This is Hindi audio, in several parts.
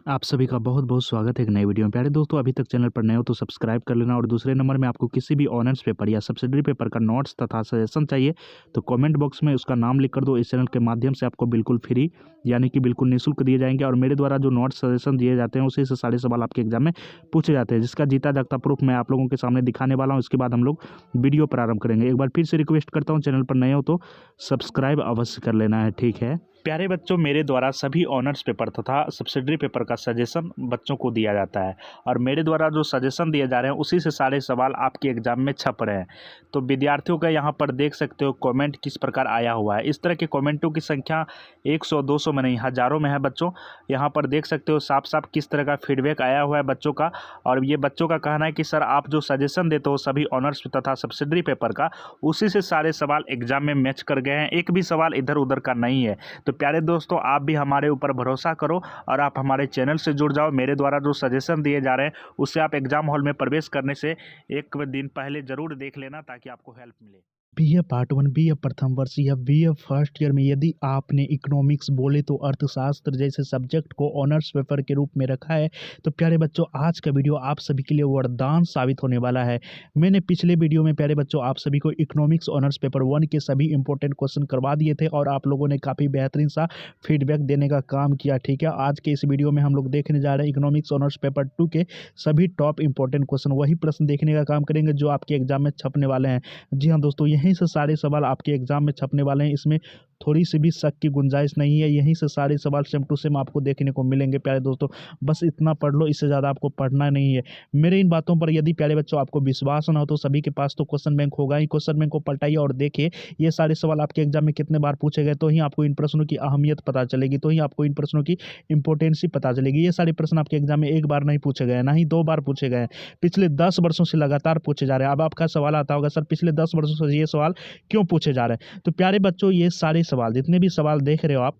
आप सभी का बहुत बहुत स्वागत है एक नए वीडियो में। प्यारे दोस्तों, अभी तक चैनल पर नए हो तो सब्सक्राइब कर लेना। और दूसरे नंबर में आपको किसी भी ऑनर्स पेपर या सब्सिडरी पेपर का नोट्स तथा सजेशन चाहिए तो कमेंट बॉक्स में उसका नाम लिख कर दो। इस चैनल के माध्यम से आपको बिल्कुल फ्री यानी कि बिल्कुल निःशुल्क दिए जाएंगे। और मेरे द्वारा जो नोट्स सजेशन दिए जाते हैं उसी से सारे सवाल आपके एग्जाम में पूछे जाते हैं, जिसका जीता जागता प्रूफ मैं आप लोगों के सामने दिखाने वाला हूँ। इसके बाद हम लोग वीडियो प्रारंभ करेंगे। एक बार फिर से रिक्वेस्ट करता हूँ, चैनल पर नए हो तो सब्सक्राइब अवश्य कर लेना है, ठीक है। प्यारे बच्चों, मेरे द्वारा सभी ऑनर्स पेपर तथा सब्सिडरी पेपर का सजेशन बच्चों को दिया जाता है और मेरे द्वारा जो सजेशन दिए जा रहे हैं उसी से सारे सवाल आपके एग्जाम में छप रहे हैं। तो विद्यार्थियों का यहाँ पर देख सकते हो कमेंट किस प्रकार आया हुआ है। इस तरह के कमेंटों की संख्या 100-200 में नहीं, हज़ारों में है बच्चों। यहाँ पर देख सकते हो साफ साफ किस तरह का फीडबैक आया हुआ है बच्चों का। और ये बच्चों का कहना है कि सर आप जो सजेशन देते हो सभी ऑनर्स तथा सब्सिडरी पेपर का, उसी से सारे सवाल एग्जाम में मैच कर गए हैं, एक भी सवाल इधर उधर का नहीं है। तो प्यारे दोस्तों, आप भी हमारे ऊपर भरोसा करो और आप हमारे चैनल से जुड़ जाओ। मेरे द्वारा जो सजेशन दिए जा रहे हैं उससे आप एग्जाम हॉल में प्रवेश करने से एक दिन पहले ज़रूर देख लेना ताकि आपको हेल्प मिले। बीए पार्ट 1, बीए प्रथम वर्ष या बीए फर्स्ट ईयर में यदि आपने इकोनॉमिक्स बोले तो अर्थशास्त्र जैसे सब्जेक्ट को ऑनर्स पेपर के रूप में रखा है तो प्यारे बच्चों आज का वीडियो आप सभी के लिए वरदान साबित होने वाला है। मैंने पिछले वीडियो में प्यारे बच्चों आप सभी को इकोनॉमिक्स ऑनर्स पेपर 1 के सभी इंपॉर्टेंट क्वेश्चन करवा दिए थे और आप लोगों ने काफ़ी बेहतरीन सा फीडबैक देने का काम किया, ठीक है। आज के इस वीडियो में हम लोग देखने जा रहे हैं इकोनॉमिक्स ऑनर्स पेपर 2 के सभी टॉप इंपॉर्टेंट क्वेश्चन, वही प्रश्न देखने का काम करेंगे जो आपके एग्जाम में छपने वाले हैं। जी हाँ दोस्तों, यहीं से सारे सवाल आपके एग्जाम में छपने वाले हैं, इसमें थोड़ी सी भी शक की गुंजाइश नहीं है। यहीं से सारे सवाल सेम टू सेम आपको देखने को मिलेंगे प्यारे दोस्तों। बस इतना पढ़ लो, इससे ज़्यादा आपको पढ़ना नहीं है। मेरे इन बातों पर यदि प्यारे बच्चों आपको विश्वास ना हो तो सभी के पास तो क्वेश्चन बैंक होगा ही। क्वेश्चन बैंक को पलटाइए और देखिए ये सारे सवाल आपके एग्जाम में कितने बार पूछे गए, तो ही आपको इन प्रश्नों की अहमियत पता चलेगी, तो ही आपको इन प्रश्नों की इंपॉर्टेंसी पता चलेगी। ये सारे प्रश्न आपके एग्जाम में एक बार नहीं पूछे गए, ना ही 2 बार पूछे गए, पिछले 10 वर्षों से लगातार पूछे जा रहे हैं। अब आपका सवाल आता होगा, सर पिछले 10 वर्षों से ये सवाल क्यों पूछे जा रहे हैं? तो प्यारे बच्चों, ये सारे सवाल जितने भी सवाल देख रहे हो आप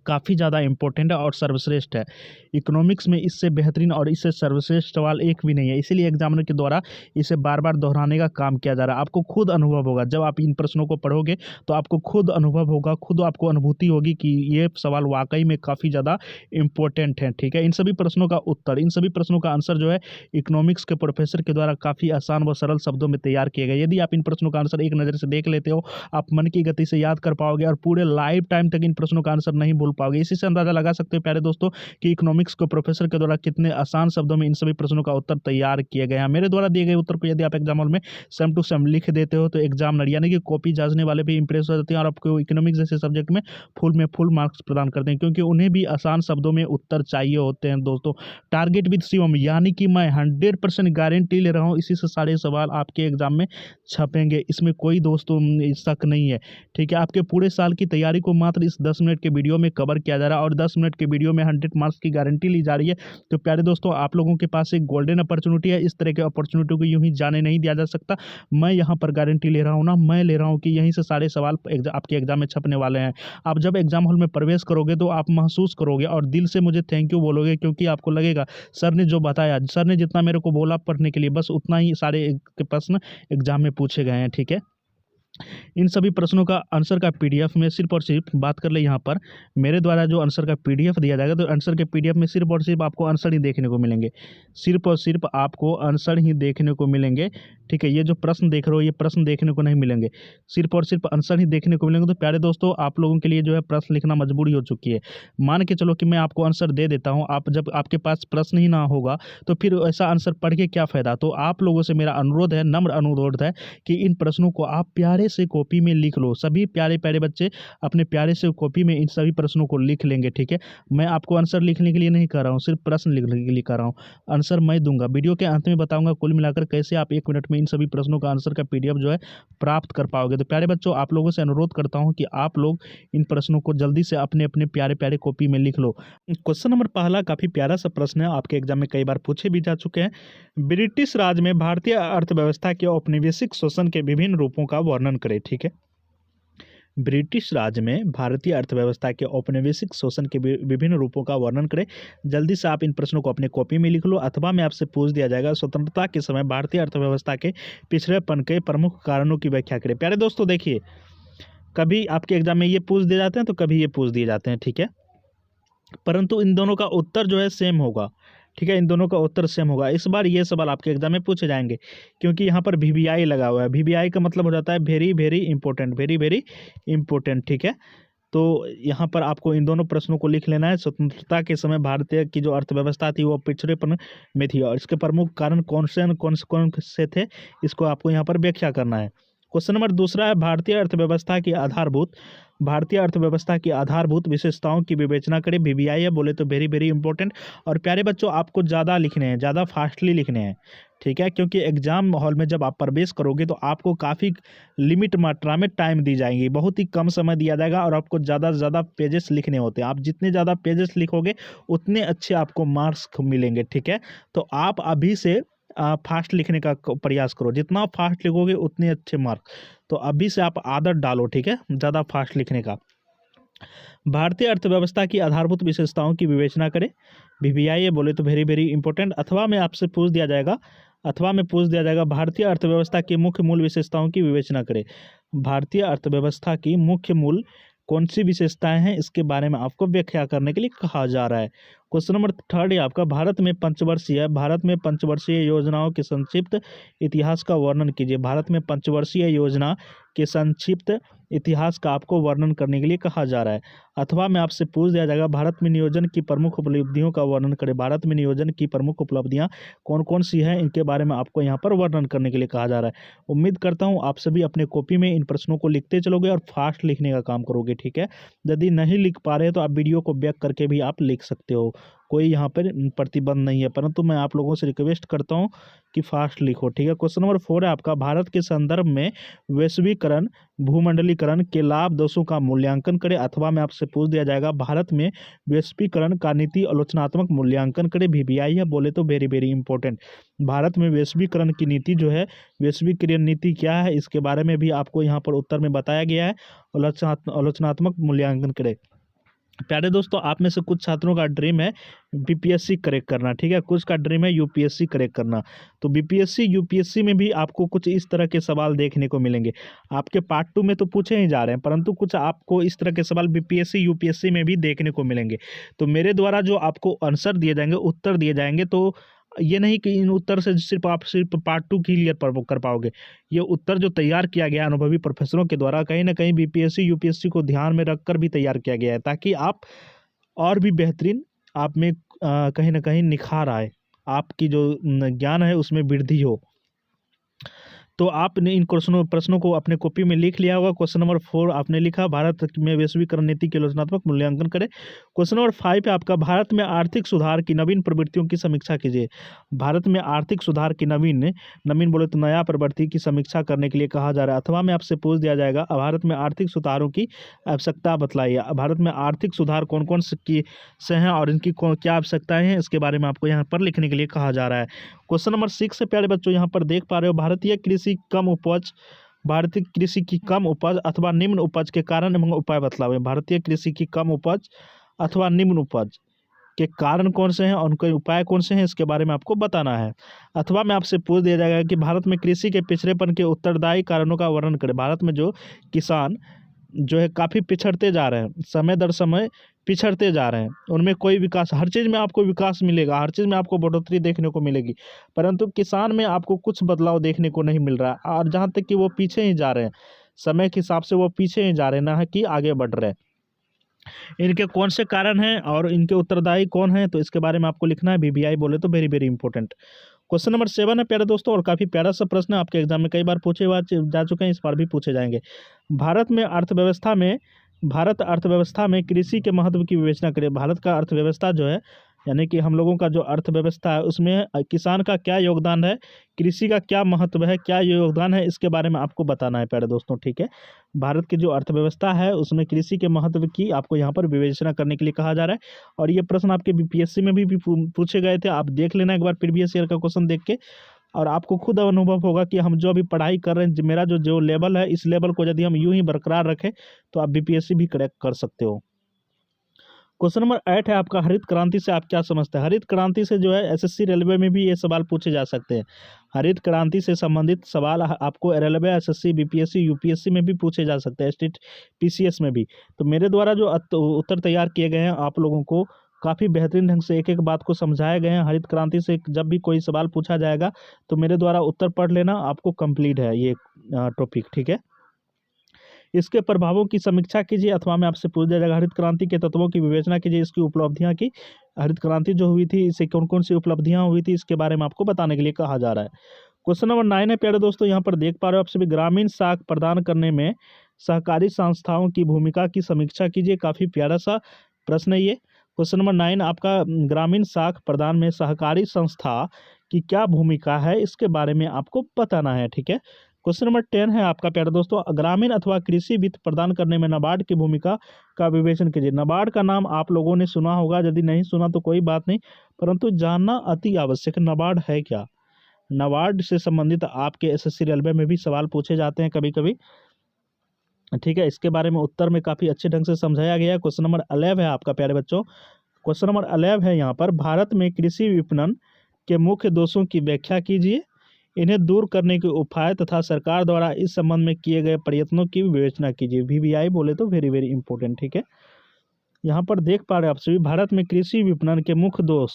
काफ़ी ज़्यादा इंपॉर्टेंट है और सर्वश्रेष्ठ है। इकोनॉमिक्स में इससे बेहतरीन और इससे सर्वश्रेष्ठ सवाल एक भी नहीं है, इसीलिए एग्जामिनर के द्वारा इसे बार बार दोहराने का काम किया जा रहा है। आपको खुद अनुभव होगा, जब आप इन प्रश्नों को पढ़ोगे तो आपको खुद अनुभव होगा, खुद आपको अनुभूति होगी कि ये सवाल वाकई में काफ़ी ज़्यादा इंपॉर्टेंट है, ठीक है। इन सभी प्रश्नों का उत्तर, इन सभी प्रश्नों का आंसर जो है इकोनॉमिक्स के प्रोफेसर के द्वारा काफ़ी आसान व सरल शब्दों में तैयार किए गए। यदि आप इन प्रश्नों का आंसर एक नज़र से देख लेते हो, आप मन की गति से याद कर पाओगे और पूरे लाइफ टाइम तक इन प्रश्नों का आंसर नहीं भूल पाओगे। इसी से अंदाजा लगा सकते हो प्यारे दोस्तों कि इकोनॉमिक्स को प्रोफेसर के द्वारा कितने आसान शब्दों में इन सभी प्रश्नों का उत्तर तैयार किए गए हैं। मेरे द्वारा दिए गए उत्तर को यदि आप एग्जाम हॉल में सेम टू सेम लिख देते हो तो एग्जामिनर यानी कि कॉपी जांचने वाले भी इंप्रेस हो जाते हैं और आपको इकोनॉमिक्स जैसे सब्जेक्ट में फुल मार्क्स प्रदान करते हैं, क्योंकि उन्हें भी आसान शब्दों में उत्तर चाहिए होते हैं दोस्तों। टारगेट विद शिवम यानी कि मैं 100% गारंटी ले रहा हूँ इसी से सारे सवाल आपके एग्जाम में छपेंगे, इसमें कोई दोस्तों शक नहीं है, ठीक है। आपके पूरे साल की तैयारी को मात्र इस 10 मिनट के वीडियो में कवर किया जा रहा है और 10 मिनट के वीडियो में 100 मार्क्स की गारंटी ली जा रही है। तो प्यारे दोस्तों, आप लोगों के पास एक गोल्डन अपॉर्चुनिटी है, इस तरह के अपॉर्चुनिटी को यूं ही जाने नहीं दिया जा सकता। मैं यहाँ पर गारंटी ले रहा हूँ ना, मैं ले रहा हूँ कि यहीं से सारे सवाल आपके एग्जाम में छपने वाले हैं। आप जब एग्जाम हॉल में प्रवेश करोगे तो आप महसूस करोगे और दिल से मुझे थैंक यू बोलोगे, क्योंकि आपको लगेगा सर ने जो बताया, सर ने जितना मेरे को बोला पढ़ने के लिए, बस उतना ही सारे प्रश्न एग्जाम में पूछे गए हैं, ठीक है। इन सभी प्रश्नों का आंसर का पीडीएफ में सिर्फ और सिर्फ बात कर ले, यहाँ पर मेरे द्वारा जो आंसर का पीडीएफ दिया जाएगा तो आंसर के पीडीएफ में सिर्फ और सिर्फ आपको आंसर ही देखने को मिलेंगे, सिर्फ और सिर्फ आपको आंसर ही देखने को मिलेंगे, ठीक है। ये जो प्रश्न देख रहे हो ये प्रश्न देखने को नहीं मिलेंगे, सिर्फ और सिर्फ आंसर ही देखने को मिलेंगे। तो प्यारे दोस्तों, आप लोगों के लिए जो है प्रश्न लिखना मजबूरी हो चुकी है। मान के चलो कि मैं आपको आंसर दे देता हूँ, आप जब आपके पास प्रश्न ही ना होगा तो फिर ऐसा आंसर पढ़ के क्या फ़ायदा। तो आप लोगों से मेरा अनुरोध है, नम्र अनुरोध है कि इन प्रश्नों को आप प्यारे से कॉपी में लिख लो। सभी प्यारे प्यारे बच्चे अपने प्यारे से कॉपी में इन सभी प्रश्नों को लिख लेंगे, ठीक है। मैं आपको आंसर लिखने के लिए नहीं कह रहा हूँ, सिर्फ प्रश्न लिखने के लिए कह रहा हूँ। आंसर मैं दूंगा, वीडियो के अंत में बताऊंगा कुल मिलाकर कैसे आप 1 मिनट में इन सभी प्रश्नों का आंसर का पीडीएफ जो है प्राप्त कर पाओगे। तो प्यारे बच्चों, आप लोगों से अनुरोध करता हूँ कि आप लोग इन प्रश्नों को जल्दी से अपने अपने प्यारे प्यारे कॉपी में लिख लो। क्वेश्चन नंबर पहला काफी प्यारा सा प्रश्न है, आपके एग्जाम में कई बार पूछे भी जा चुके हैं। ब्रिटिश राज में भारतीय अर्थव्यवस्था के औपनिवेशिक शोषण के विभिन्न रूपों का वर्णन करें, ठीक है। ब्रिटिश राज में भारतीय अर्थव्यवस्था के औपनिवेशिक शोषण के विभिन्न रूपों का वर्णन करें। जल्दी से आप इन प्रश्नों को अपने कॉपी में लिख लो, अथवा में आपसे पूछ दिया जाएगा स्वतंत्रता के समय भारतीय अर्थव्यवस्था के पिछड़ेपन के प्रमुख कारणों की व्याख्या करें। प्यारे दोस्तों देखिए, कभी आपके एग्जाम में ये पूछ दिए जाते हैं तो कभी ये पूछ दिए जाते हैं, ठीक है। परंतु इन दोनों का उत्तर जो है सेम होगा। ठीक है, इन दोनों का उत्तर सेम होगा। इस बार ये सवाल आपके एग्जाम में पूछे जाएंगे, क्योंकि यहाँ पर वीवीआई लगा हुआ है। वीवीआई का मतलब हो जाता है very very important, very very important. ठीक है, तो यहाँ पर आपको इन दोनों प्रश्नों को लिख लेना है। स्वतंत्रता के समय भारतीय की जो अर्थव्यवस्था थी वो पिछड़ेपन में थी, और इसके प्रमुख कारण कौन से थे, इसको आपको यहाँ पर व्याख्या करना है। क्वेश्चन नंबर दूसरा है, भारतीय अर्थव्यवस्था की आधारभूत विशेषताओं की विवेचना करें। वीवीआई है बोले तो वेरी वेरी इंपॉर्टेंट। और प्यारे बच्चों, आपको ज़्यादा लिखने हैं, ज़्यादा फास्टली लिखने हैं। ठीक है, क्योंकि एग्जाम हॉल में जब आप प्रवेश करोगे तो आपको काफ़ी लिमिट मात्रा में टाइम दी जाएगी, बहुत ही कम समय दिया जाएगा, और आपको ज़्यादा से ज़्यादा पेजेस लिखने होते हैं। आप जितने ज़्यादा पेजेस लिखोगे उतने अच्छे आपको मार्क्स मिलेंगे। ठीक है, तो आप अभी से फास्ट लिखने का प्रयास करो। जितना फास्ट लिखोगे उतने अच्छे मार्क्स। तो अभी से आप आदत डालो, ठीक है, ज़्यादा फास्ट लिखने का। भारतीय अर्थव्यवस्था की आधारभूत विशेषताओं की विवेचना करें। वीवीआई बोले तो वेरी वेरी इंपॉर्टेंट। अथवा में आपसे पूछ दिया जाएगा भारतीय अर्थव्यवस्था की मुख्य मूल विशेषताओं की विवेचना करें। भारतीय अर्थव्यवस्था की मुख्य मूल कौन सी विशेषताएं हैं, इसके बारे में आपको व्याख्या करने के लिए कहा जा रहा है। क्वेश्चन नंबर थर्ड है आपका, भारत में पंचवर्षीय योजनाओं के संक्षिप्त इतिहास का वर्णन कीजिए। भारत में पंचवर्षीय योजना के संक्षिप्त इतिहास का आपको वर्णन करने के लिए कहा जा रहा है। अथवा में आपसे पूछ दिया जाएगा, भारत में नियोजन की प्रमुख उपलब्धियों का वर्णन करें। भारत में नियोजन की प्रमुख उपलब्धियां कौन कौन सी हैं, इनके बारे में आपको यहाँ पर वर्णन करने के लिए कहा जा रहा है। उम्मीद करता हूँ आप सभी अपने कॉपी में इन प्रश्नों को लिखते चलोगे और फास्ट लिखने का काम करोगे। ठीक है, यदि नहीं लिख पा रहे तो आप वीडियो को बैक करके भी आप लिख सकते हो, कोई यहाँ पर प्रतिबंध नहीं है, परंतु मैं आप लोगों से रिक्वेस्ट करता हूँ कि फास्ट लिखो। ठीक है, क्वेश्चन नंबर 4 है आपका, भारत के संदर्भ में वैश्वीकरण भूमंडलीकरण के लाभ दोषों का मूल्यांकन करें। अथवा में आपसे पूछ दिया जाएगा, भारत में वैश्वीकरण का नीति आलोचनात्मक मूल्यांकन करें। वीवीआई है बोले तो वेरी वेरी इंपॉर्टेंट। भारत में वैश्वीकरण की नीति जो है, वैश्वीकरण नीति क्या है, इसके बारे में भी आपको यहाँ पर उत्तर में बताया गया है। आलोचनात्मक मूल्यांकन करें। प्यारे दोस्तों, आप में से कुछ छात्रों का ड्रीम है बीपीएससी क्रैक करना। ठीक है, कुछ का ड्रीम है यूपीएससी क्रैक करना। तो बीपीएससी यूपीएससी में भी आपको कुछ इस तरह के सवाल देखने को मिलेंगे। आपके पार्ट 2 में तो पूछे ही जा रहे हैं, परंतु कुछ आपको इस तरह के सवाल बीपीएससी यूपीएससी में भी देखने को मिलेंगे। तो मेरे द्वारा जो आपको आंसर दिए जाएंगे, उत्तर दिए जाएंगे, तो ये नहीं कि इन उत्तर से सिर्फ पार्ट 2 क्लियर कर पाओगे। ये उत्तर जो तैयार किया गया अनुभवी प्रोफेसरों के द्वारा, कहीं ना कहीं बीपीएससी यूपीएससी को ध्यान में रखकर भी तैयार किया गया है, ताकि आप और भी बेहतरीन, आप में कहीं ना कहीं निखार आए, आपकी जो ज्ञान है उसमें वृद्धि हो। तो आपने इन प्रश्नों को अपने कॉपी में लिख लिया होगा। क्वेश्चन नंबर 4 आपने लिखा, भारत में वैश्वीकरण नीति के आलोचनात्मक मूल्यांकन करें। क्वेश्चन नंबर 5 है आपका, भारत में आर्थिक सुधार की नवीन प्रवृत्तियों की समीक्षा कीजिए। भारत में आर्थिक सुधार की नवीन बोले तो नया प्रवृत्ति की समीक्षा करने के लिए कहा जा रहा है। अथवा में आपसे पूछ दिया जाएगा, भारत में आर्थिक सुधारों की आवश्यकता बतलाइए। भारत में आर्थिक सुधार कौन कौन से हैं और इनकी क्या आवश्यकताएं हैं, इसके बारे में आपको यहाँ पर लिखने के लिए कहा जा रहा है। क्वेश्चन नंबर 6 से प्यारे बच्चों यहाँ पर देख पा रहे हो, भारतीय कृषि की कम उपज अथवा निम्न उपज के कारण एवं उपाय बतलावे। भारतीय कृषि की कम उपज अथवा निम्न उपज के कारण कौन से हैं और उनके उपाय कौन से हैं, इसके बारे में आपको बताना है। अथवा में आपसे पूछ दिया जाएगा कि भारत में कृषि के पिछड़ेपन के उत्तरदायी कारणों का वर्णन करें। भारत में जो किसान जो है काफ़ी पिछड़ते जा रहे हैं, समय दर समय पिछड़ते जा रहे हैं, उनमें कोई विकास, हर चीज़ में आपको विकास मिलेगा, हर चीज़ में आपको बढ़ोतरी देखने को मिलेगी, परंतु किसान में आपको कुछ बदलाव देखने को नहीं मिल रहा है। और जहाँ तक कि वो पीछे ही जा रहे हैं, समय के हिसाब से वो पीछे ही जा रहे हैं, ना कि आगे बढ़ रहे हैं। इनके कौन से कारण हैं और इनके उत्तरदायी कौन हैं, तो इसके बारे में आपको लिखना है। वीवीआई बोले तो very very important. Question number 7 है प्यारे दोस्तों, और काफ़ी प्यारा सा प्रश्न है, आपके एग्जाम में कई बार पूछे जा चुके हैं, इस बार भी पूछे जाएंगे। भारत अर्थव्यवस्था में कृषि के महत्व की विवेचना करें। भारत का अर्थव्यवस्था जो है, यानी कि हम लोगों का जो अर्थव्यवस्था है, उसमें किसान का क्या योगदान है, कृषि का क्या महत्व है, क्या योगदान है, इसके बारे में आपको बताना है प्यारे दोस्तों। ठीक है, भारत की जो अर्थव्यवस्था है उसमें कृषि के महत्व की आपको यहाँ पर विवेचना करने के लिए कहा जा रहा है। और ये प्रश्न आपके बीपीएससी में भी पूछे गए थे, आप देख लेना एक बार प्रीवियस ईयर का क्वेश्चन देख के, और आपको खुद अनुभव होगा कि हम जो अभी पढ़ाई कर रहे हैं, मेरा जो लेवल है, इस लेवल को यदि हम यूं ही बरकरार रखें तो आप बीपीएससी भी क्रैक कर सकते हो। क्वेश्चन नंबर 8 है आपका, हरित क्रांति से आप क्या समझते हैं। हरित क्रांति से जो है एसएससी रेलवे में भी ये सवाल पूछे जा सकते हैं। हरित क्रांति से संबंधित सवाल आपको रेलवे, एसएससी, बीपीएससी, यूपीएससी में भी पूछे जा सकते हैं, स्टेट पीसीएस में भी। तो मेरे द्वारा जो उत्तर तैयार किए गए हैं, आप लोगों को काफ़ी बेहतरीन ढंग से एक एक बात को समझाए गए हैं। हरित क्रांति से जब भी कोई सवाल पूछा जाएगा तो मेरे द्वारा उत्तर पढ़ लेना, आपको कंप्लीट है ये टॉपिक, ठीक है। इसके प्रभावों की समीक्षा कीजिए, अथवा में आपसे पूछ दिया जाएगा हरित क्रांति के तत्वों की विवेचना कीजिए, इसकी उपलब्धियां की। हरित क्रांति जो हुई थी इससे कौन कौन सी उपलब्धियां हुई थी इसके बारे में आपको बताने के लिए कहा जा रहा है। क्वेश्चन नंबर 9 है प्यारे दोस्तों, यहाँ पर देख पा रहे हो आपसे भी, ग्रामीण साख प्रदान करने में सहकारी संस्थाओं की भूमिका की समीक्षा कीजिए। काफ़ी प्यारा सा प्रश्न है ये। क्वेश्चन नंबर 9 आपका, ग्रामीण साख प्रदान में सहकारी संस्था की क्या भूमिका है इसके बारे में आपको बताना है, ठीक है। क्वेश्चन नंबर 10 है आपका प्यारे दोस्तों, ग्रामीण अथवा कृषि वित्त प्रदान करने में नाबार्ड की भूमिका का विवेचन कीजिए। नाबार्ड का नाम आप लोगों ने सुना होगा, यदि नहीं सुना तो कोई बात नहीं, परंतु जानना अति आवश्यक है। नाबार्ड है क्या? नाबार्ड से संबंधित आपके एसएससी रेलवे में भी सवाल पूछे जाते हैं कभी कभी, ठीक है। इसके बारे में उत्तर में काफ़ी अच्छे ढंग से समझाया गया है। क्वेश्चन नंबर 11 है आपका प्यारे बच्चों, क्वेश्चन नंबर 11 है यहाँ पर, भारत में कृषि विपणन के मुख्य दोषों की व्याख्या कीजिए, इन्हें दूर करने के उपाय तथा सरकार द्वारा इस संबंध में किए गए प्रयत्नों की विवेचना कीजिए। वीवीआई बोले तो वेरी वेरी इंपॉर्टेंट, ठीक है। यहाँ पर देख पा रहे हैं आप सभी, भारत में कृषि विपणन के मुख्य दोष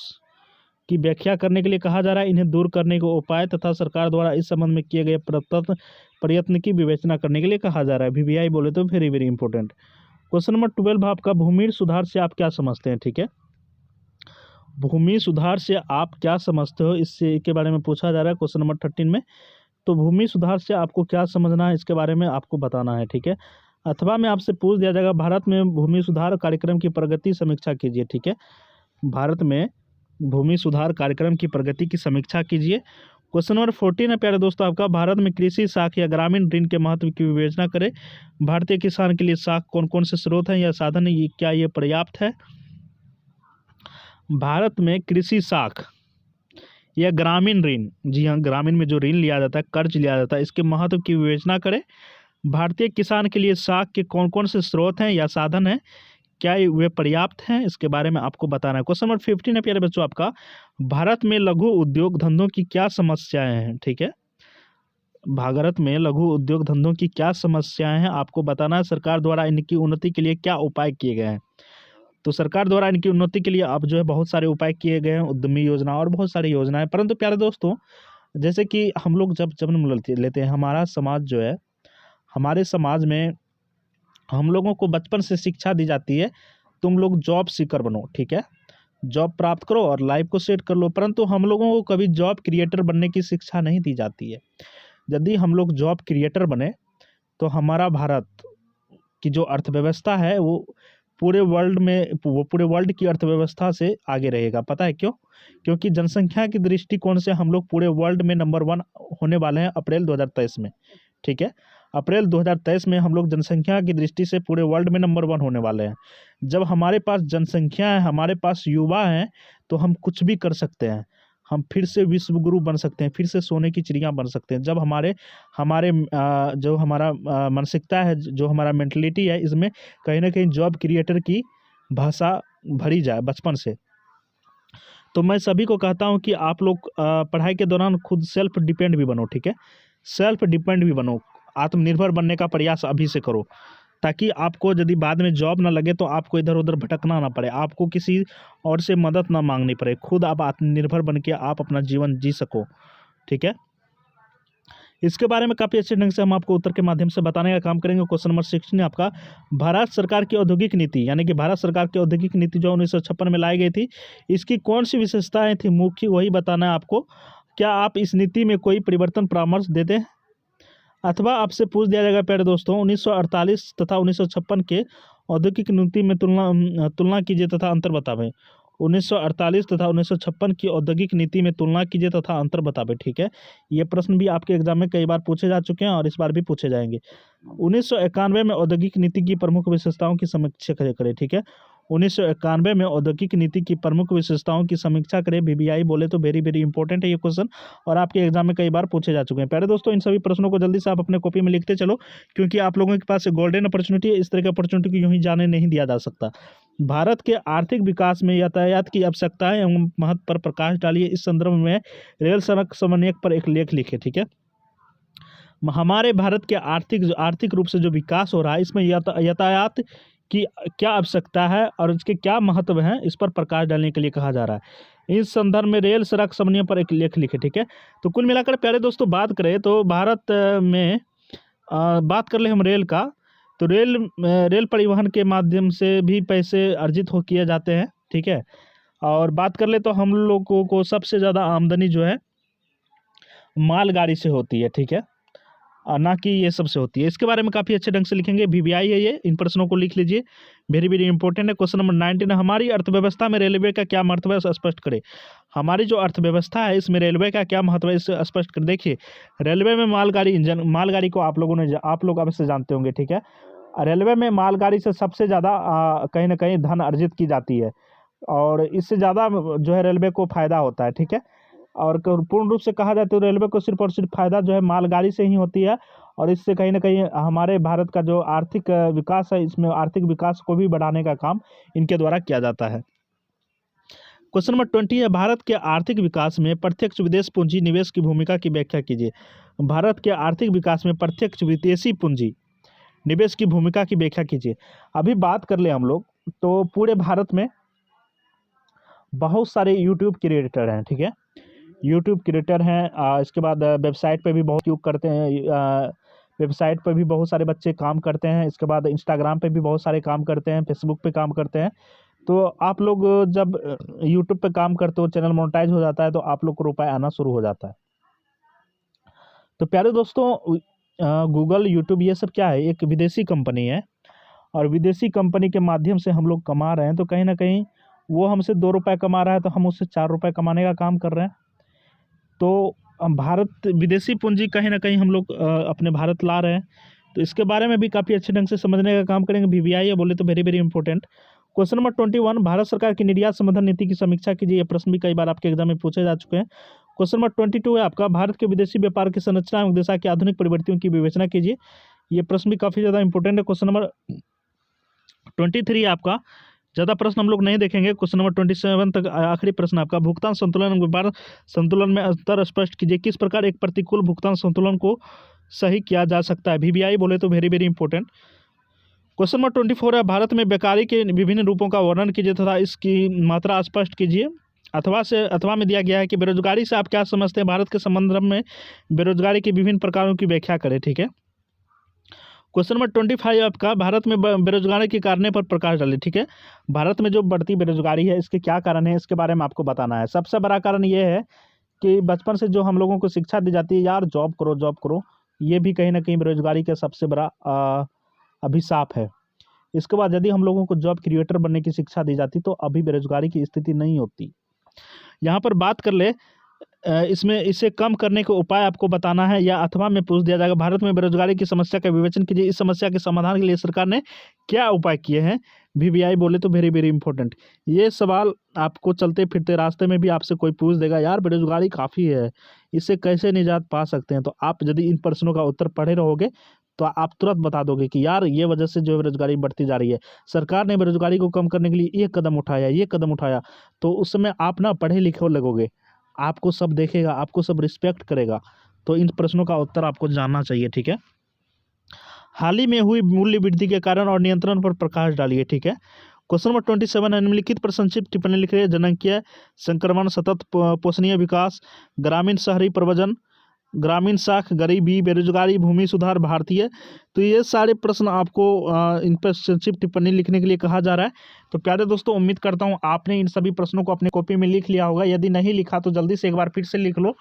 की व्याख्या करने के लिए कहा जा रहा है, इन्हें दूर करने के उपाय तथा सरकार द्वारा इस संबंध में किए गए प्रयत्न की विवेचना करने के लिए कहा जा रहा है। वीवीआई बोले तो very very important. Question number 12 आपका, भूमि सुधार से आप क्या समझते हैं, ठीक है। भूमि सुधार से आप क्या समझते हो इससे के बारे में पूछा जा रहा है क्वेश्चन नंबर 13 में। तो भूमि सुधार से आपको क्या समझना है इसके बारे में आपको बताना है, ठीक है। अथवा में आपसे पूछ दिया जाएगा, भारत में भूमि सुधार कार्यक्रम की प्रगति समीक्षा कीजिए, ठीक है। भारत में भूमि सुधार कार्यक्रम की प्रगति की समीक्षा कीजिए। क्वेश्चन नंबर 14 है प्यारे दोस्तों आपका, भारत में कृषि साख या ग्रामीण ऋण के महत्व की विवेचना करें। भारतीय किसान के लिए साख कौन कौन से स्रोत हैं या साधन है, ये क्या ये पर्याप्त है? भारत में कृषि साख या ग्रामीण ऋण, जी हाँ, ग्रामीण में जो ऋण लिया जाता है, कर्ज लिया जाता है, इसके महत्व की विवेचना करें। भारतीय किसान के लिए साख के कौन कौन से स्रोत हैं या साधन हैं, क्या वे पर्याप्त हैं, इसके बारे में आपको बताना है। क्वेश्चन नंबर 15 है प्यारे बच्चों आपका, भारत में लघु उद्योग धंधों की क्या समस्याएं हैं, ठीक है। भारत में लघु उद्योग धंधों की क्या समस्याएं हैं आपको बताना है। सरकार द्वारा इनकी उन्नति के लिए क्या उपाय किए गए हैं। तो सरकार द्वारा इनकी उन्नति के लिए अब जो है बहुत सारे उपाय किए गए हैं, उद्यमी योजना और बहुत सारी योजनाएं। परंतु प्यारे दोस्तों, जैसे कि हम लोग जब जन्म लेते हैं, हमारा समाज जो है, हमारे समाज में हम लोगों को बचपन से शिक्षा दी जाती है, तुम लोग जॉब सीकर बनो, ठीक है, जॉब प्राप्त करो और लाइफ को सेट कर लो। परंतु हम लोगों को कभी जॉब क्रिएटर बनने की शिक्षा नहीं दी जाती है। यदि हम लोग जॉब क्रिएटर बने तो हमारा भारत की जो अर्थव्यवस्था है वो पूरे वर्ल्ड की अर्थव्यवस्था से आगे रहेगा। पता है क्यों? क्योंकि जनसंख्या की दृष्टिकोण से हम लोग पूरे वर्ल्ड में नंबर 1 होने वाले हैं अप्रैल 2023 में, ठीक है। अप्रैल 2023 में हम लोग जनसंख्या की दृष्टि से पूरे वर्ल्ड में नंबर 1 होने वाले हैं। जब हमारे पास जनसंख्या है, हमारे पास युवा हैं, तो हम कुछ भी कर सकते हैं। हम फिर से विश्व गुरु बन सकते हैं, फिर से सोने की चिड़िया बन सकते हैं। जब हमारे जो हमारा मानसिकता है, जो हमारा मेंटलिटी है, इसमें कहीं ना कहीं जॉब क्रिएटर की भाषा भरी जाए बचपन से। तो मैं सभी को कहता हूं कि आप लोग पढ़ाई के दौरान खुद सेल्फ डिपेंड भी बनो, ठीक है। सेल्फ डिपेंड भी बनो, आत्मनिर्भर बनने का प्रयास अभी से करो, ताकि आपको यदि बाद में जॉब ना लगे तो आपको इधर उधर भटकना ना पड़े, आपको किसी और से मदद ना मांगनी पड़े, खुद आप आत्मनिर्भर बन के आप अपना जीवन जी सको, ठीक है। इसके बारे में काफ़ी अच्छे ढंग से हम आपको उत्तर के माध्यम से बताने का काम करेंगे। क्वेश्चन नंबर 16 आपका, भारत सरकार की औद्योगिक नीति, यानी कि भारत सरकार की औद्योगिक नीति जो 1956 में लाई गई थी, इसकी कौन सी विशेषताएं थी मुख्य, वही बताना है आपको। क्या आप इस नीति में कोई परिवर्तन परामर्श देते हैं? अथवा आपसे पूछ दिया जाएगा प्यारे दोस्तों, 1948 तथा 1956 के औद्योगिक नीति में तुलना कीजिए तथा अंतर बतावें। 1948 तथा 1956 की औद्योगिक नीति में तुलना कीजिए तथा अंतर बतावें, ठीक है। ये प्रश्न भी आपके एग्जाम में कई बार पूछे जा चुके हैं और इस बार भी पूछे जाएंगे। 1991 में औद्योगिक नीति की प्रमुख विशेषताओं की समीक्षा करें, ठीक है। 1991 में औद्योगिक नीति की प्रमुख विशेषताओं की समीक्षा करें। वीवीआई बोले तो वेरी वेरी इंपॉर्टेंट है ये क्वेश्चन, और आपके एग्जाम में कई बार पूछे जा चुके हैं। प्यारे दोस्तों, इन सभी प्रश्नों को जल्दी से आप अपने कॉपी में लिखते चलो, क्योंकि आप लोगों के पास गोल्डन अपॉर्चुनिटी है। इस तरह की अपॉर्चुनिटी को यूं ही जाने नहीं दिया जा सकता। भारत के आर्थिक विकास में यातायात की आवश्यकताएं एवं महत्व पर प्रकाश डालिए। इस संदर्भ में रेल सड़क समन्वयक पर एक लेख लिखे, ठीक है। हमारे भारत के आर्थिक रूप से जो विकास हो रहा है, इसमें यातायात की क्या आवश्यकता है और इसके क्या महत्व हैं, इस पर प्रकाश डालने के लिए कहा जा रहा है। इस संदर्भ में रेल सड़क समन्वय पर एक लेख लिखे। ठीक है, तो कुल मिलाकर प्यारे दोस्तों बात करें तो भारत में बात कर ले हम रेल का, तो रेल परिवहन के माध्यम से भी पैसे अर्जित हो किए जाते हैं। ठीक है, और बात कर ले तो हम लोगों को सबसे ज़्यादा आमदनी जो है मालगाड़ी से होती है। ठीक है, और ना कि ये सब से होती है। इसके बारे में काफ़ी अच्छे ढंग से लिखेंगे, वीवीआई है ये, इन प्रश्नों को लिख लीजिए, वेरी वेरी इंपॉर्टेंट है। क्वेश्चन नंबर 19, हमारी अर्थव्यवस्था में रेलवे का क्या महत्व है, स्पष्ट करें। हमारी जो अर्थव्यवस्था है इसमें रेलवे का क्या महत्व है, इसे स्पष्ट कर। देखिए, रेलवे में मालगाड़ी इंजन, मालगाड़ी को आप लोग अवश्य जानते होंगे। ठीक है, रेलवे में मालगाड़ी से सबसे ज़्यादा कहीं ना कहीं धन अर्जित की जाती है, और इससे ज़्यादा जो है रेलवे को फ़ायदा होता है। ठीक है, और पूर्ण रूप से कहा जाए तो रेलवे को सिर्फ और सिर्फ फायदा जो है मालगाड़ी से ही होती है, और इससे कहीं ना कहीं हमारे भारत का जो आर्थिक विकास है, इसमें आर्थिक विकास को भी बढ़ाने का काम इनके द्वारा किया जाता है। क्वेश्चन नंबर 20 है, भारत के आर्थिक विकास में प्रत्यक्ष विदेश पूंजी निवेश की भूमिका की व्याख्या कीजिए। भारत के आर्थिक विकास में प्रत्यक्ष विदेशी पूंजी निवेश की भूमिका की व्याख्या कीजिए। अभी बात कर ले हम लोग, तो पूरे भारत में बहुत सारे यूट्यूब क्रिएटर हैं। ठीक है, यूट्यूब क्रिएटर हैं, इसके बाद वेबसाइट पे भी बहुत यूज करते हैं, वेबसाइट पे भी बहुत सारे बच्चे काम करते हैं। इसके बाद इंस्टाग्राम पे भी बहुत सारे काम करते हैं, फेसबुक पे काम करते हैं। तो आप लोग जब यूट्यूब पे काम करते हो, चैनल मोनेटाइज हो जाता है, तो आप लोग को रुपए आना शुरू हो जाता है। तो प्यारे दोस्तों, गूगल, यूट्यूब ये सब क्या है, एक विदेशी कंपनी है, और विदेशी कंपनी के माध्यम से हम लोग कमा रहे हैं। तो कहीं ना कहीं वो हमसे 2 रुपये कमा रहा है, तो हम उससे 4 रुपये कमाने का काम कर रहे हैं। तो भारत विदेशी पूंजी कहीं ना कहीं हम लोग अपने भारत ला रहे हैं। तो इसके बारे में भी काफ़ी अच्छे ढंग से समझने का काम करेंगे। वीवीआई है बोले तो very very important. Question number 21, Bharat सरकार की निर्यात संबंधन नीति की समीक्षा कीजिए। ये प्रश्न भी कई बार आपके एग्जाम में पूछे जा चुके हैं। क्वेश्चन नंबर 22 है आपका, भारत के विदेशी व्यापार की संरचना एवं दिशा की आधुनिक परिवर्तनों की विवेचना कीजिए। ये प्रश्न भी काफ़ी ज़्यादा इंपॉर्टेंट है। क्वेश्चन नंबर 23 है आपका, ज़्यादा प्रश्न हम लोग नहीं देखेंगे। क्वेश्चन नंबर 27 तक आखिरी प्रश्न आपका, भुगतान संतुलन एवं व्यापार संतुलन में अंतर स्पष्ट कीजिए। किस प्रकार एक प्रतिकूल भुगतान संतुलन को सही किया जा सकता है। वीवीआई बोले तो very very important. Question number 24 है, भारत में बेकारी के विभिन्न रूपों का वर्णन कीजिए तथा इसकी मात्रा स्पष्ट कीजिए। अथवा में दिया गया है कि बेरोजगारी से आप क्या समझते हैं, भारत के संदर्भ में बेरोजगारी के विभिन्न प्रकारों की व्याख्या करें। ठीक है, क्वेश्चन नंबर 25 आपका, भारत में बेरोजगारी के कारणों पर प्रकाश डालें। ठीक है, भारत में जो बढ़ती बेरोजगारी है इसके क्या कारण है, इसके बारे में आपको बताना है। सबसे बड़ा कारण ये है कि बचपन से जो हम लोगों को शिक्षा दी जाती है, यार जॉब करो जॉब करो, ये भी कहीं ना कहीं बेरोजगारी का सबसे बड़ा अभिशाप है। इसके बाद यदि हम लोगों को जॉब क्रिएटर बनने की शिक्षा दी जाती तो अभी बेरोजगारी की स्थिति नहीं होती। यहाँ पर बात कर ले, इसमें इसे कम करने के उपाय आपको बताना है, या अथवा में पूछ दिया जाएगा, भारत में बेरोजगारी की समस्या का विवेचन कीजिए। इस समस्या के समाधान के लिए सरकार ने क्या उपाय किए हैं। वीवीआई बोले तो वेरी वेरी इंपॉर्टेंट। ये सवाल आपको चलते फिरते रास्ते में भी आपसे कोई पूछ देगा, यार बेरोजगारी काफ़ी है, इससे कैसे निजात पा सकते हैं। तो आप यदि इन प्रश्नों का उत्तर पढ़े रहोगे तो आप तुरंत बता दोगे कि यार ये वजह से जो बेरोजगारी बढ़ती जा रही है, सरकार ने बेरोजगारी को कम करने के लिए ये कदम उठाया, ये कदम उठाया। तो उस समय आप ना पढ़े लिखे लगोगे, आपको सब देखेगा, आपको सब रिस्पेक्ट करेगा। तो इन प्रश्नों का उत्तर आपको जानना चाहिए। ठीक है, हाल ही में हुई मूल्य वृद्धि के कारण और नियंत्रण पर प्रकाश डालिए। ठीक है, क्वेश्चन नंबर 27 है, निम्नलिखित पर संक्षिप्त टिप्पणी लिख रहे हैं। जनंख्य संक्रमण, सतत पोषणीय विकास, ग्रामीण शहरी प्रवचन, ग्रामीण साख, गरीबी, बेरोजगारी, भूमि सुधार, भारतीय। तो ये सारे प्रश्न आपको इन पर संक्षिप्त टिप्पणी लिखने के लिए कहा जा रहा है। तो प्यारे दोस्तों, उम्मीद करता हूँ आपने इन सभी प्रश्नों को अपने कॉपी में लिख लिया होगा। यदि नहीं लिखा तो जल्दी से एक बार फिर से लिख लो,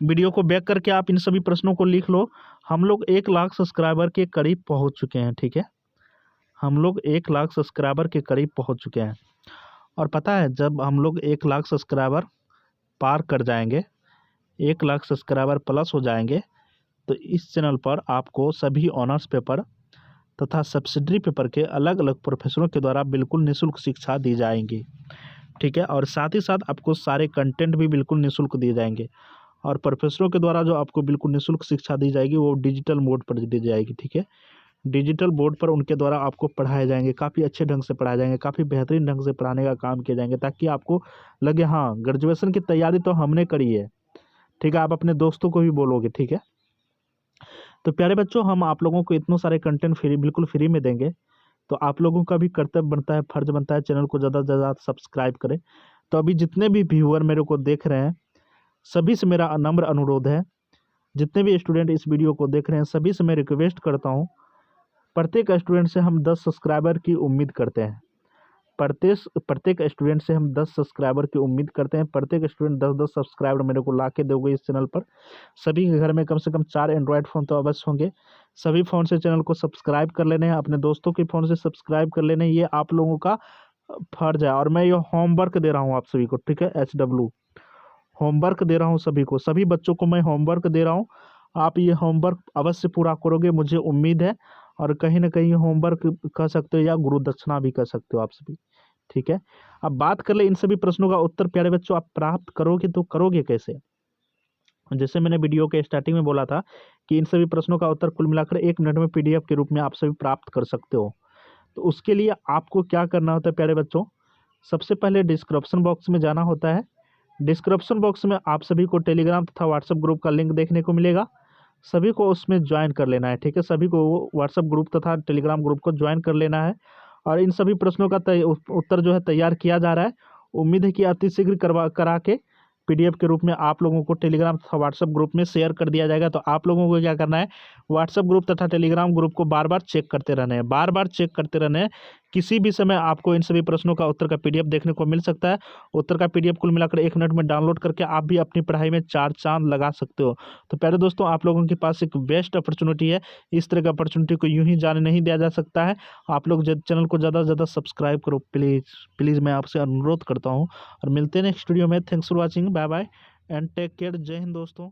वीडियो को बैक करके आप इन सभी प्रश्नों को लिख लो। हम लोग 1 लाख सब्सक्राइबर के करीब पहुँच चुके हैं। ठीक है, हम लोग 1 लाख सब्सक्राइबर के करीब पहुँच चुके हैं। और पता है, जब हम लोग 1 लाख सब्सक्राइबर पार कर जाएंगे, 1 लाख सब्सक्राइबर प्लस हो जाएंगे, तो इस चैनल पर आपको सभी ऑनर्स पेपर तथा सब्सिडरी पेपर के अलग अलग प्रोफेसरों के द्वारा बिल्कुल निःशुल्क शिक्षा दी जाएंगी। ठीक है, और साथ ही साथ आपको सारे कंटेंट भी बिल्कुल निःशुल्क दिए जाएंगे, और प्रोफेसरों के द्वारा जो आपको बिल्कुल निःशुल्क शिक्षा दी जाएगी वो डिजिटल मोड पर दी जाएगी। ठीक है, डिजिटल बोर्ड पर उनके द्वारा आपको पढ़ाए जाएंगे, काफ़ी अच्छे ढंग से पढ़ाए जाएंगे, काफ़ी बेहतरीन ढंग से पढ़ाने का काम किए जाएंगे, ताकि आपको लगे हाँ ग्रेजुएशन की तैयारी तो हमने करी है। ठीक है, आप अपने दोस्तों को भी बोलोगे। ठीक है, तो प्यारे बच्चों, हम आप लोगों को इतने सारे कंटेंट बिल्कुल फ्री में देंगे। तो आप लोगों का भी कर्तव्य बनता है, फर्ज बनता है, चैनल को ज़्यादा से ज़्यादा सब्सक्राइब करें। तो अभी जितने भी व्यूअर मेरे को देख रहे हैं, सभी से मेरा नम्र अनुरोध है, जितने भी स्टूडेंट इस वीडियो को देख रहे हैं सभी से मैं रिक्वेस्ट करता हूँ, प्रत्येक स्टूडेंट से हम 10 सब्सक्राइबर की उम्मीद करते हैं। प्रत्येक स्टूडेंट से हम 10 सब्सक्राइबर की उम्मीद करते हैं। प्रत्येक स्टूडेंट 10-10 सब्सक्राइबर मेरे को ला के दोगे इस चैनल पर। सभी के घर में कम से कम 4 एंड्रॉयड फ़ोन तो अवश्य होंगे। सभी फ़ोन से चैनल को सब्सक्राइब कर लेने हैं, अपने दोस्तों के फ़ोन से सब्सक्राइब कर लेने हैं, ये आप लोगों का फर्ज है। और मैं ये होमवर्क दे रहा हूँ आप सभी को, ठीक है, HW होमवर्क दे रहा हूँ सभी को, सभी बच्चों को मैं होमवर्क दे रहा हूँ। आप ये होमवर्क अवश्य पूरा करोगे मुझे उम्मीद है, और कहीं ना कहीं होमवर्क कह सकते हो या गुरु दक्षिणा भी कह सकते हो आप सभी, ठीक है। अब बात कर ले इन सभी प्रश्नों का उत्तर प्यारे बच्चों आप प्राप्त करोगे तो करोगे कैसे। जैसे मैंने वीडियो के स्टार्टिंग में बोला था कि इन सभी प्रश्नों का उत्तर कुल मिलाकर 1 मिनट में PDF के रूप में आप सभी प्राप्त कर सकते हो। तो उसके लिए आपको क्या करना होता है प्यारे बच्चों, सबसे पहले डिस्क्रिप्शन बॉक्स में जाना होता है। डिस्क्रिप्शन बॉक्स में आप सभी को टेलीग्राम तथा व्हाट्सएप ग्रुप का लिंक देखने को मिलेगा, सभी को उसमें ज्वाइन कर लेना है, ठीक है। सभी को व्हाट्सएप ग्रुप तथा टेलीग्राम ग्रुप को ज्वाइन कर लेना है। और इन सभी प्रश्नों का उत्तर जो है तैयार किया जा रहा है। उम्मीद है कि अति शीघ्र करा के PDF के रूप में आप लोगों को टेलीग्राम तथा व्हाट्सएप ग्रुप में शेयर कर दिया जाएगा। तो आप लोगों को क्या करना है, व्हाट्सएप ग्रुप तथा टेलीग्राम ग्रुप को बार बार चेक करते रहना है, बार बार चेक करते रहना है। किसी भी समय आपको इन सभी प्रश्नों का उत्तर का PDF देखने को मिल सकता है। उत्तर का PDF कुल मिलाकर 1 मिनट में डाउनलोड करके आप भी अपनी पढ़ाई में 4 चांद लगा सकते हो। तो प्यारे दोस्तों आप लोगों के पास एक बेस्ट अपॉर्चुनिटी है, इस तरह की अपॉर्चुनिटी को यूं ही जाने नहीं दिया जा सकता है। आप लोग चैनल को ज़्यादा से ज़्यादा सब्सक्राइब करो प्लीज़ प्लीज़, मैं आपसे अनुरोध करता हूँ। और मिलते हैं नेक्स्ट वीडियो में। Thanks for watching, bye bye and take care. जय हिंद दोस्तों।